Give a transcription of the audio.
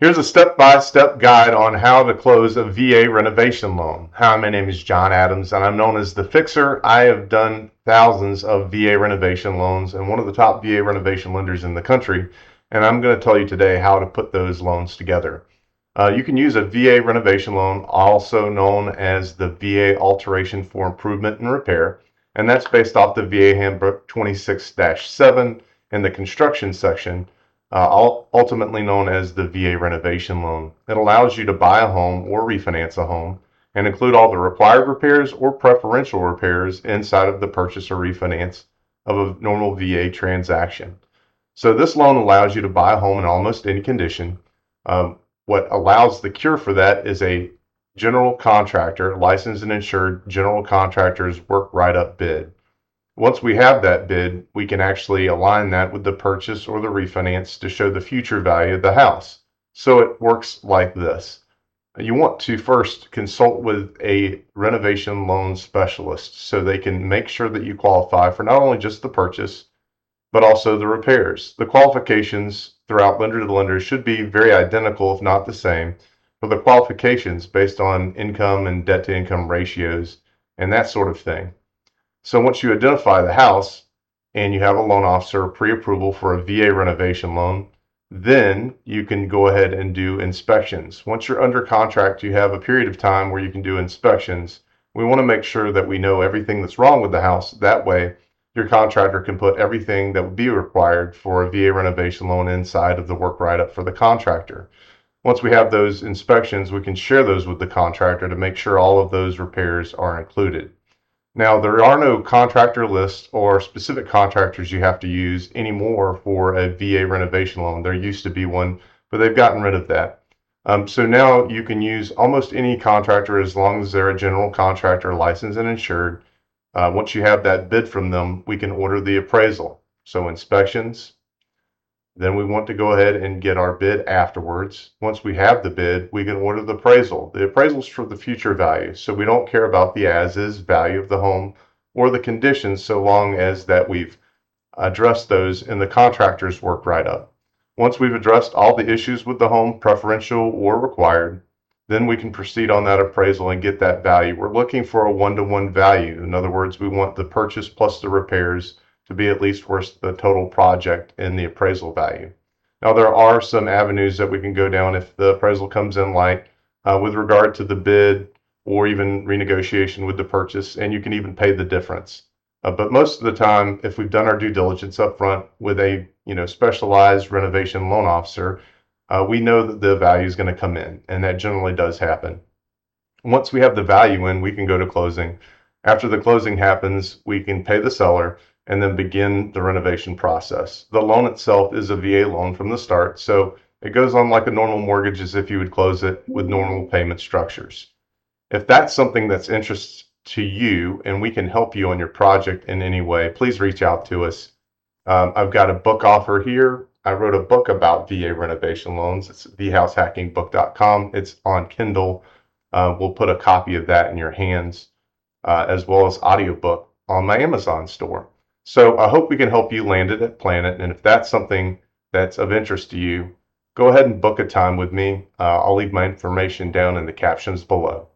Here's a step-by-step guide on how to close a VA renovation loan. Hi, my name is John Adams and I'm known as the Fixer. I have done thousands of VA renovation loans and one of the top VA renovation lenders in the country. And I'm going to tell you today how to put those loans together. You can use a VA renovation loan, also known as the VA Alteration for Improvement and Repair. And that's based off the VA Handbook 26-7 in the construction section. Ultimately known as the VA renovation loan. It allows you to buy a home or refinance a home and include all the required repairs or preferential repairs inside of the purchase or refinance of a normal VA transaction. So this loan allows you to buy a home in almost any condition. What allows the cure for that is a general contractor, licensed and insured general contractor's work write-up bid. Once we have that bid, we can actually align that with the purchase or the refinance to show the future value of the house. So it works like this. You want to first consult with a renovation loan specialist so they can make sure that you qualify for not only just the purchase, but also the repairs. The qualifications throughout lender to lender should be very identical, if not the same, for the qualifications based on income and debt to income ratios and that sort of thing. So once you identify the house and you have a loan officer pre-approval for a VA renovation loan, then you can go ahead and do inspections. Once you're under contract, you have a period of time where you can do inspections. We want to make sure that we know everything that's wrong with the house. That way, your contractor can put everything that would be required for a VA renovation loan inside of the work write-up for the contractor. Once we have those inspections, we can share those with the contractor to make sure all of those repairs are included. Now, there are no contractor lists or specific contractors you have to use anymore for a VA renovation loan. There used to be one, but they've gotten rid of that. So now you can use almost any contractor as long as they're a general contractor, licensed and insured. Once you have that bid from them, we can order the appraisal. So inspections. Then we want to go ahead and get our bid afterwards. Once we have the bid, we can order the appraisal. The appraisal is for the future value, so we don't care about the as-is value of the home or the conditions so long as that we've addressed those in the contractor's work write-up. Once we've addressed all the issues with the home, preferential or required, then we can proceed on that appraisal and get that value. We're looking for a one-to-one value. In other words, we want the purchase plus the repairs to be at least worth the total project in the appraisal value. Now, there are some avenues that we can go down if the appraisal comes in light with regard to the bid or even renegotiation with the purchase, and you can even pay the difference. But most of the time, if we've done our due diligence up front with a specialized renovation loan officer, we know that the value is going to come in, and that generally does happen. Once we have the value in, we can go to closing. After the closing happens, we can pay the seller and then begin the renovation process. The loan itself is a VA loan from the start, so it goes on like a normal mortgage as if you would close it with normal payment structures. If that's something that's interest to you and we can help you on your project in any way, please reach out to us. I've got a book offer here. I wrote a book about VA renovation loans. It's thehousehacking.book.com. It's on Kindle. We'll put a copy of that in your hands, as well as audiobook on my Amazon store. So I hope we can help you land it at Planet. And if that's something that's of interest to you, go ahead and book a time with me. I'll leave my information down in the captions below.